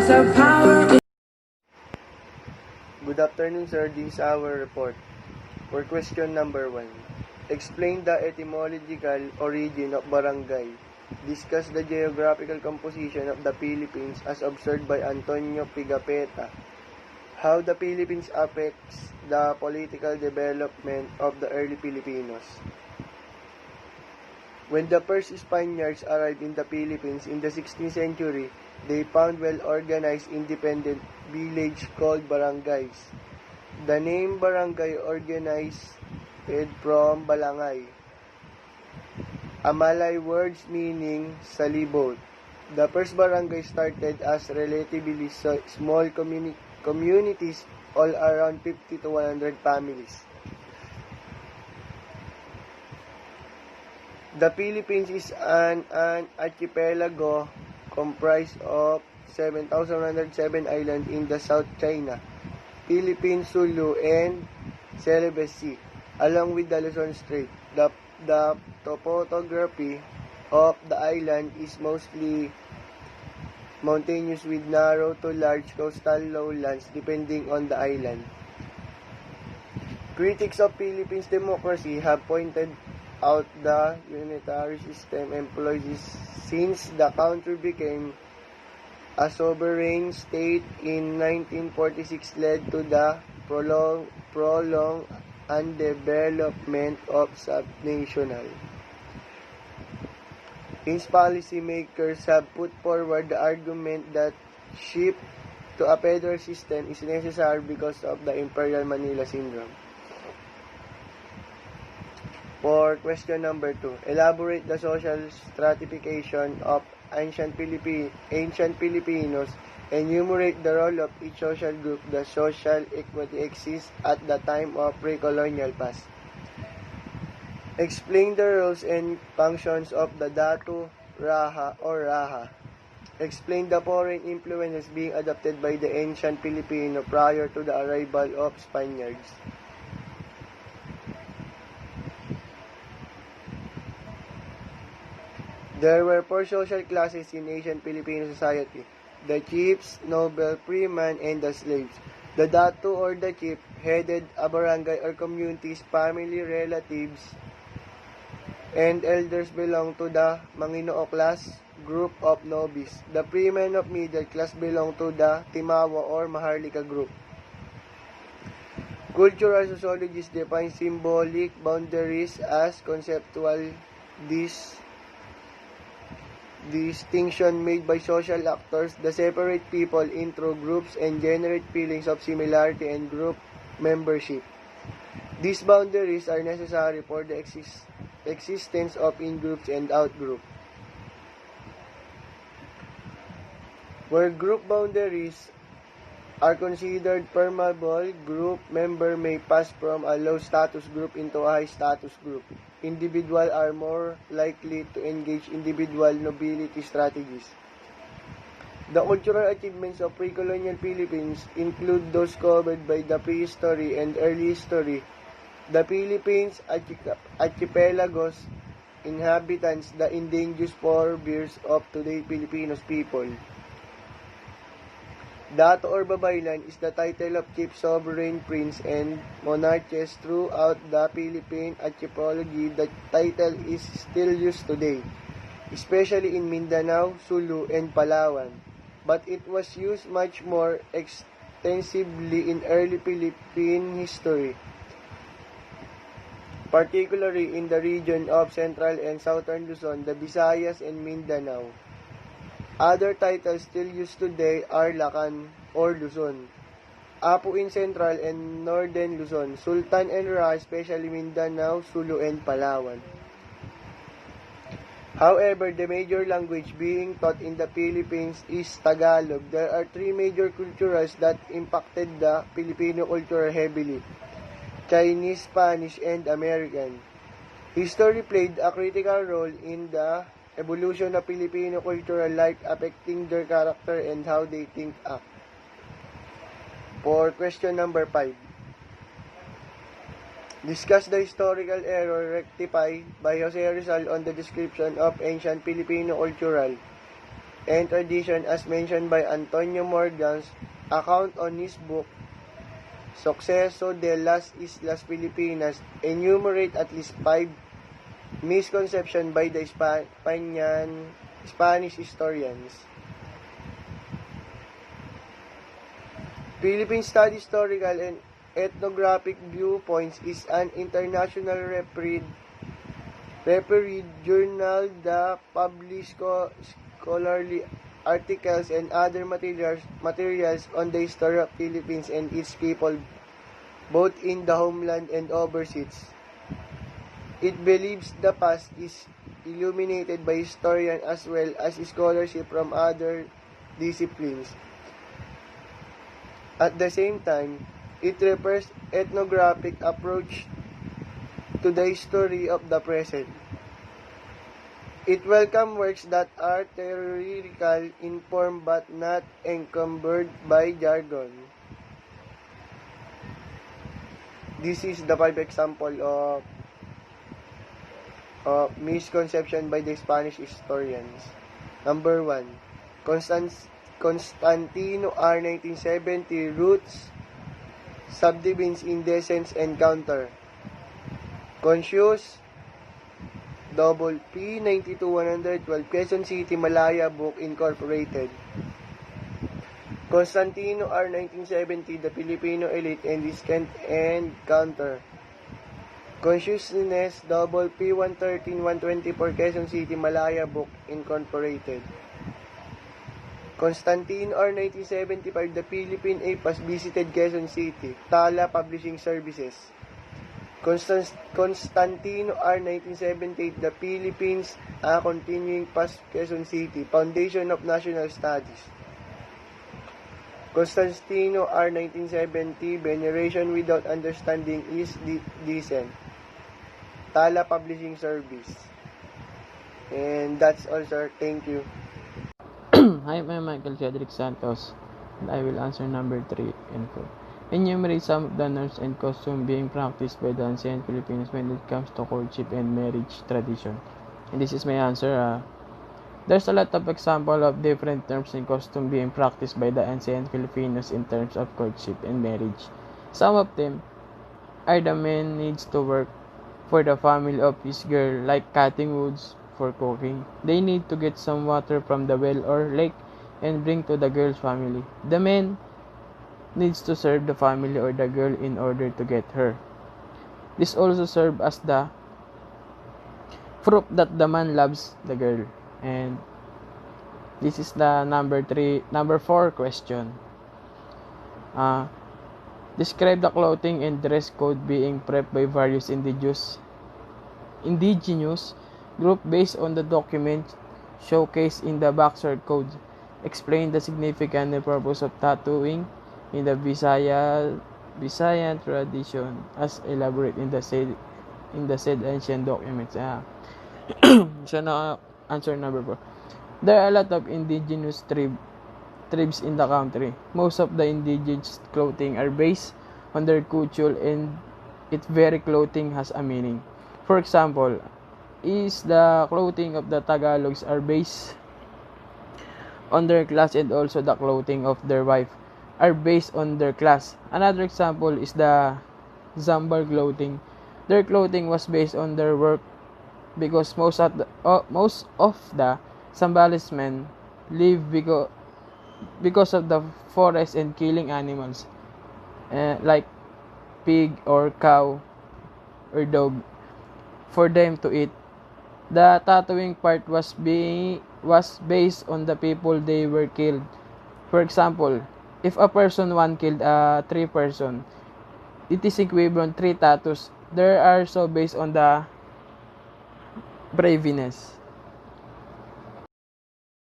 of power. Good afternoon, sir. This is our report. For question number 1, explain the etymological origin of barangay. Discuss the geographical composition of the Philippines as observed by Antonio Pigafetta. How the Philippines affects the political development of the early Filipinos. When the first Spaniards arrived in the Philippines in the 16th century, they found well-organized independent villages called barangays. The name barangay originated from balangay, a Malay word meaning salibot. The first barangay started as relatively small communities, all around 50 to 100 families. The Philippines is an archipelago comprised of 7,107 islands in the South China, Philippines, Sulu, and Celebes Sea, along with the Luzon Strait. The topography of the island is mostly mountainous with narrow to large coastal lowlands depending on the island. Critics of Philippines democracy have pointed out the unitary system employed since the country became a sovereign state in 1946 led to the prolonged undevelopment of subnational. Hence, policymakers have put forward the argument that shift to a federal system is necessary because of the Imperial Manila Syndrome. For question number 2, elaborate the social stratification of ancient Filipinos, enumerate the role of each social group. The social equity exists at the time of pre-colonial past. Explain the roles and functions of the Datu Raha or Raha. Explain the foreign influences being adopted by the ancient Filipino prior to the arrival of Spaniards. There were 4 social classes in ancient Filipino society: the chiefs, noble, freemen, and the slaves. The datu or the chief headed a barangay or community's family, relatives, and elders belong to the Manginoo class group of nobles. The freemen of middle class belong to the Timawa or Maharlika group. Cultural sociologists define symbolic boundaries as conceptual distinction made by social actors that separate people into groups and generate feelings of similarity and group membership. These boundaries are necessary for the existence of in-groups and out-groups. Where group boundaries are considered permeable, group member may pass from a low-status group into a high-status group. Individuals are more likely to engage individual nobility strategies. The cultural achievements of pre-colonial Philippines include those covered by the prehistory and early history. The Philippines archipelagos inhabitants the indigenous forebears of today's Filipino people. Datu or Babaylan is the title of chief sovereign prince and monarchs throughout the Philippine archipelago. The title is still used today, especially in Mindanao, Sulu, and Palawan, but it was used much more extensively in early Philippine history, particularly in the region of Central and Southern Luzon, the Visayas, and Mindanao. Other titles still used today are Lakan or Luzon, Apu in Central and Northern Luzon, Sultan and Ra, especially Mindanao, Sulu, and Palawan. However, the major language being taught in the Philippines is Tagalog. There are 3 major cultures that impacted the Filipino culture heavily: Chinese, Spanish, and American. History played a critical role in the evolution of Filipino cultural life, affecting their character and how they think act. For question number 5, discuss the historical error rectified by Jose Rizal on the description of ancient Filipino cultural and tradition as mentioned by Antonio Morgan's account on his book, Suceso de las Islas Filipinas, enumerate at least 5 misconceptions by the Spanish historians. Philippine Study Historical and Ethnographic Viewpoints is an international refereed journal that publishes scholarly articles and other materials on the history of Philippines and its people, both in the homeland and overseas. It believes the past is illuminated by historians as well as scholarship from other disciplines. At the same time, it refers ethnographic approach to the history of the present. It welcomes works that are theoretical, informed but not encumbered by jargon. This is the 5 example of misconception by the Spanish historians. Number 1, Constantino R. 1970, Roots, Subdivisions, Indecence, and Counter. Confucius, Double P, 92-112, Quezon City, Malaya Book, Incorporated. Constantino R. 1970, The Filipino Elite and Discount and Counter. Consciousness, Double P, 113-124, Quezon City, Malaya Book, Incorporated. Constantino R. 1975, The Philippine APAS Visited Quezon City, Tala Publishing Services. Constantino R. 1978, The Philippines, A Continuing Past, Quezon City, Foundation of National Studies. Constantino R. 1970, Veneration Without Understanding is Decent, Tala Publishing Service. And that's all, sir. Thank you. Hi, I'm Michael Cedric Santos, and I will answer number 3 and 4. Enumerate some of the norms and customs being practiced by the ancient Filipinos when it comes to courtship and marriage tradition. And this is my answer. There's a lot of examples of different norms and customs being practiced by the ancient Filipinos in terms of courtship and marriage. Some of them are the man needs to work for the family of his girl, like cutting woods for cooking. They need to get some water from the well or lake and bring to the girl's family. The man needs to serve the family or the girl in order to get her. This also serves as the proof that the man loves the girl. And this is the number 4 question. Describe the clothing and dress code being prepped by various indigenous group based on the document showcased in the Boxer Code. Explain the significance and purpose of tattooing in the Visayan tradition as elaborate in the said ancient documents. So now answer number 4. There are a lot of indigenous tribes in the country. Most of the indigenous clothing are based on their culture and its very clothing has a meaning. For example, is the clothing of the Tagalogs are based on their class, and also the clothing of their wife are based on their class. Another example is the Zambal clothing. Their clothing was based on their work because most of the Zambales men live because of the forest and killing animals like pig or cow or dog for them to eat. The tattooing part was based on the people they were killed. For example, if a person one killed 3 person, it is equivalent 3 tattoos. There are so based on the braveness.